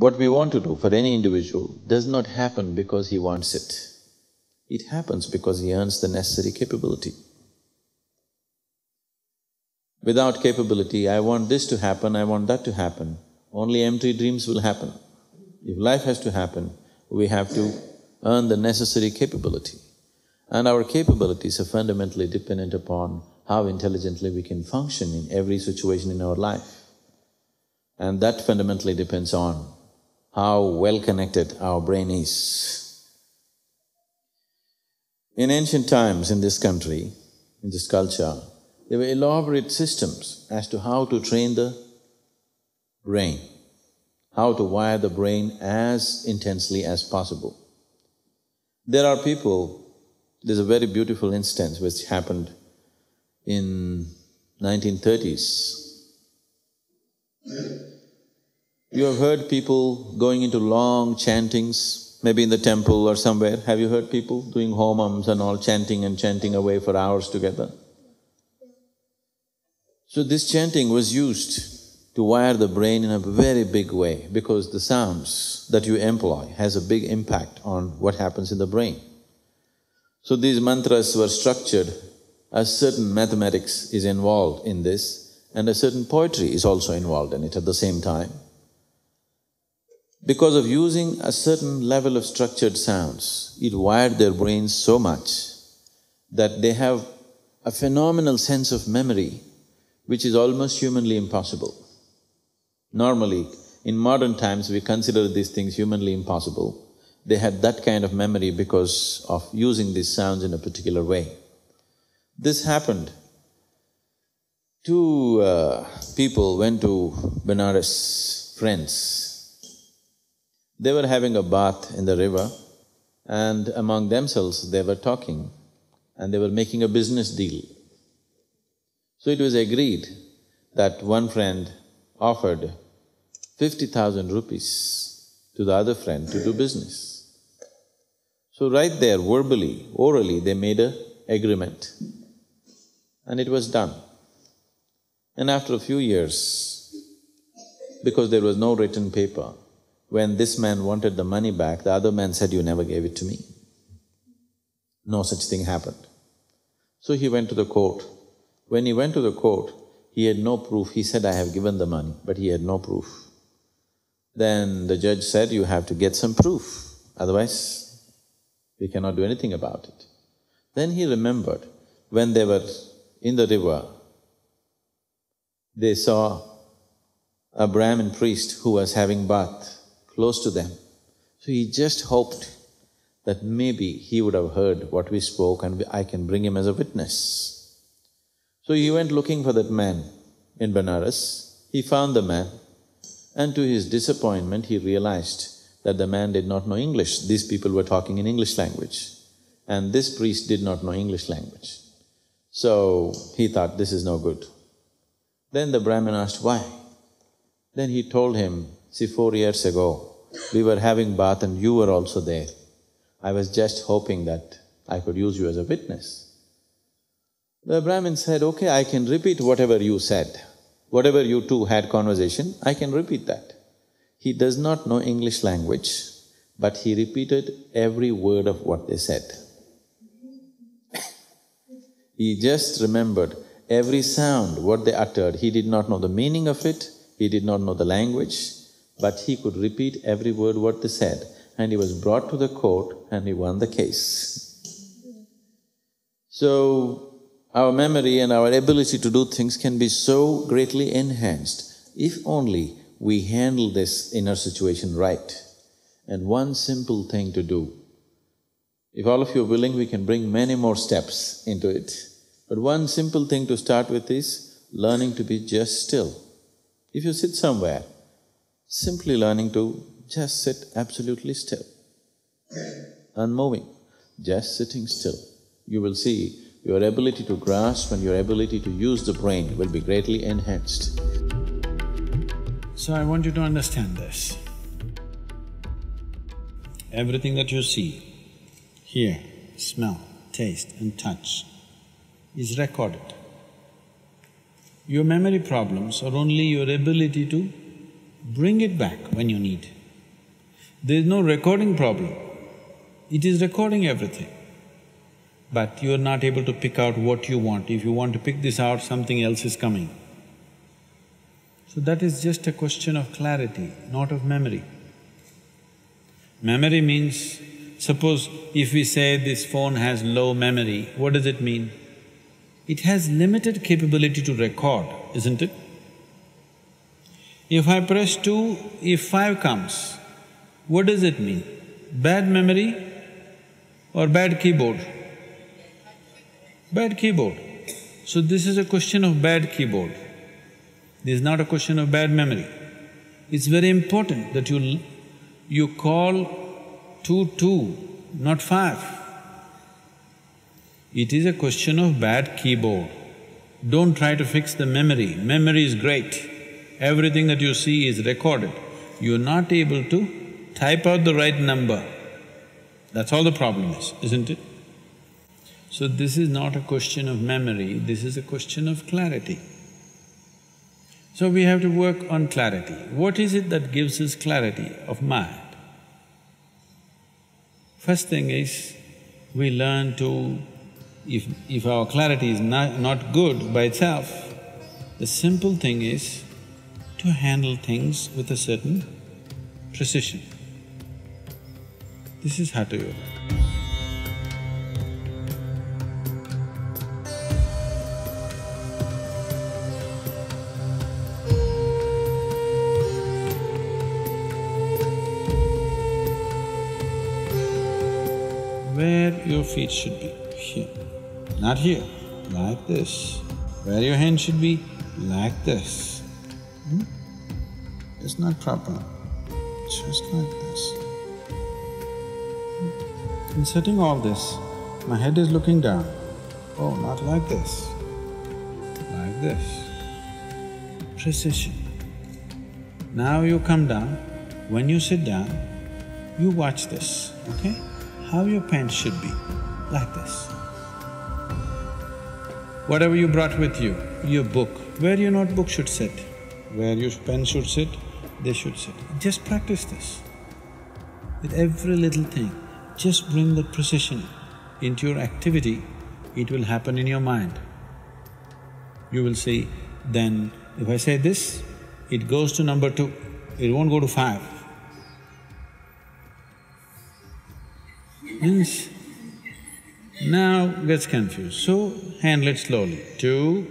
What we want to do for any individual does not happen because he wants it. It happens because he earns the necessary capability. Without capability, I want this to happen, I want that to happen, only empty dreams will happen. If life has to happen, we have to earn the necessary capability. And our capabilities are fundamentally dependent upon how intelligently we can function in every situation in our life. And that fundamentally depends on how well-connected our brain is. In ancient times in this country, in this culture, there were elaborate systems as to how to train the brain, how to wire the brain as intensely as possible. There are people, there's a very beautiful instance which happened in 1930s. You have heard people going into long chantings, maybe in the temple or somewhere. Have you heard people doing homams and all, chanting and chanting away for hours together? So this chanting was used to wire the brain in a very big way because the sounds that you employ has a big impact on what happens in the brain. So these mantras were structured, a certain mathematics is involved in this and a certain poetry is also involved in it at the same time. Because of using a certain level of structured sounds, it wired their brains so much that they have a phenomenal sense of memory which is almost humanly impossible. Normally, in modern times we consider these things humanly impossible. They had that kind of memory because of using these sounds in a particular way. This happened. Two people went to Benares, friends. They were having a bath in the river and among themselves they were talking and they were making a business deal. So it was agreed that one friend offered 50,000 rupees to the other friend to do business. So right there, verbally, orally, they made an agreement and it was done. And after a few years, because there was no written paper, when this man wanted the money back, the other man said, "You never gave it to me." No such thing happened. So he went to the court. When he went to the court, he had no proof. He said, "I have given the money," but he had no proof. Then the judge said, "You have to get some proof, otherwise we cannot do anything about it." Then he remembered, when they were in the river, they saw a Brahmin priest who was having bath close to them. So he just hoped that maybe he would have heard what we spoke and I can bring him as a witness. So he went looking for that man in Benares. He found the man and to his disappointment he realized that the man did not know English. These people were talking in English language and this priest did not know English language. So he thought, this is no good. Then the Brahmin asked, why? Then he told him, see, 4 years ago, we were having bath and you were also there. I was just hoping that I could use you as a witness. The Brahmin said, okay, I can repeat whatever you said. Whatever you two had conversation, I can repeat that. He does not know English language, but he repeated every word of what they said. He just remembered every sound, what they uttered. He did not know the meaning of it, he did not know the language, but he could repeat every word what they said. And he was brought to the court and he won the case. So, our memory and our ability to do things can be so greatly enhanced if only we handle this inner situation right. And one simple thing to do, if all of you are willing, we can bring many more steps into it. But one simple thing to start with is learning to be just still. If you sit somewhere, simply learning to just sit absolutely still, unmoving, just sitting still, you will see your ability to grasp and your ability to use the brain will be greatly enhanced. So I want you to understand this. Everything that you see, hear, smell, taste and touch is recorded. Your memory problems are only your ability to bring it back when you need. There is no recording problem. It is recording everything. But you are not able to pick out what you want. If you want to pick this out, something else is coming. So that is just a question of clarity, not of memory. Memory means, suppose if we say this phone has low memory, what does it mean? It has limited capability to record, isn't it? If I press 2, if 5 comes, what does it mean? Bad memory or bad keyboard? Bad keyboard. So this is a question of bad keyboard. This is not a question of bad memory. It's very important that you call 2, not 5. It is a question of bad keyboard. Don't try to fix the memory. Memory is great. Everything that you see is recorded. You're not able to type out the right number. That's all the problem is, isn't it? So this is not a question of memory, this is a question of clarity. So we have to work on clarity. What is it that gives us clarity of mind? First thing is, we learn to… If our clarity is not good by itself, the simple thing is to handle things with a certain precision. This is Hatha Yoga. Where your feet should be, here. Not here, like this. Where your hand should be, like this. It's not proper, just like this. In setting all this, my head is looking down. Oh, not like this, like this. Precision. Now you come down, when you sit down, you watch this, okay? How your pants should be, like this. Whatever you brought with you, your book, where your notebook should sit, where your pen should sit, they should sit. Just practice this. With every little thing, just bring that precision into your activity, it will happen in your mind. You will see, then if I say this, it goes to number 2, it won't go to 5. Means, now gets confused, so handle it slowly. 2,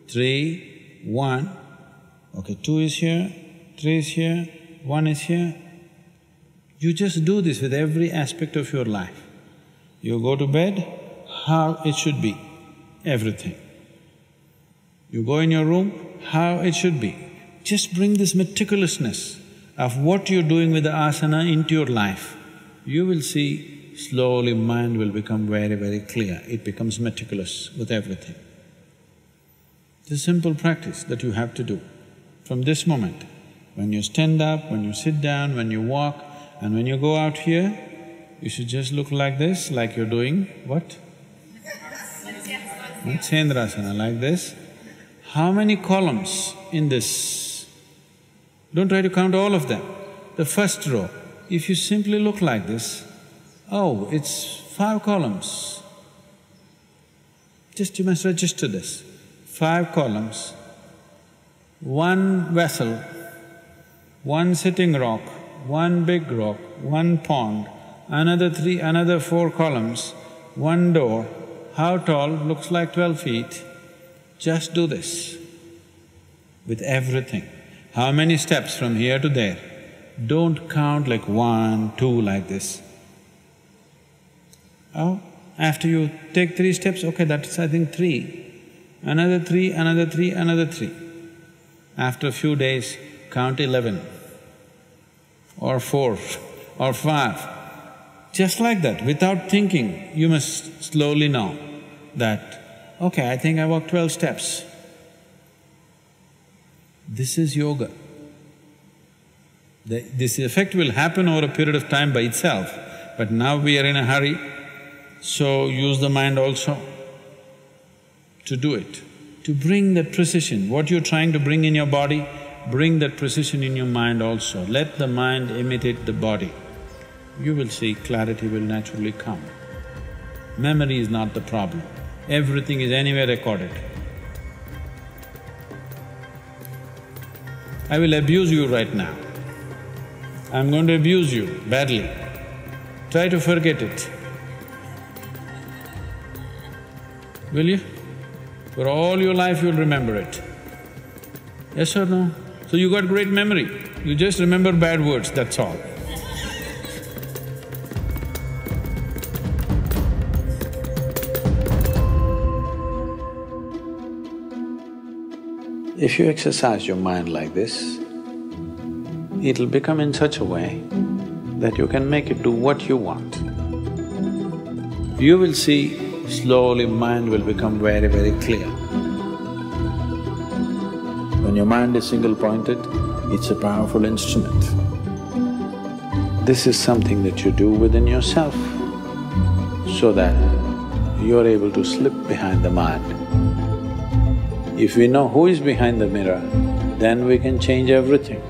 3, 1. Okay, 2 is here, 3 is here, 1 is here. You just do this with every aspect of your life. You go to bed, how it should be, everything. You go in your room, how it should be. Just bring this meticulousness of what you're doing with the asana into your life. You will see slowly mind will become very, very clear, it becomes meticulous with everything. It's a simple practice that you have to do from this moment. When you stand up, when you sit down, when you walk, and when you go out here, you should just look like this, like you're doing what? Matsyendrasana, like this. How many columns in this? Don't try to count all of them. The first row, if you simply look like this, oh, it's 5 columns. Just you must register this. 5 columns, 1 vessel, 1 sitting rock, 1 big rock, 1 pond, another 4 columns, 1 door. How tall? Looks like 12 feet. Just do this with everything. How many steps from here to there? Don't count like 1, 2 like this. Oh, after you take 3 steps, okay, that's I think 3. Another 3, another 3, another 3. After a few days, count 11 or 4 or 5. Just like that, without thinking, you must slowly know that, okay, I think I walked 12 steps. This is yoga. This effect will happen over a period of time by itself, but now we are in a hurry, so use the mind also to do it, to bring that precision. What you're trying to bring in your body, bring that precision in your mind also. Let the mind imitate the body. you will see clarity will naturally come. Memory is not the problem. Everything is anyway recorded. I will abuse you right now. I'm going to abuse you badly. Try to forget it. Will you? For all your life you'll remember it. Yes or no? So you got great memory. You just remember bad words, that's all. If you exercise your mind like this, it'll become in such a way that you can make it do what you want. You will see slowly mind will become very, very clear. When your mind is single-pointed, it's a powerful instrument. This is something that you do within yourself so that you're able to slip behind the mind. If we know who is behind the mirror, then we can change everything.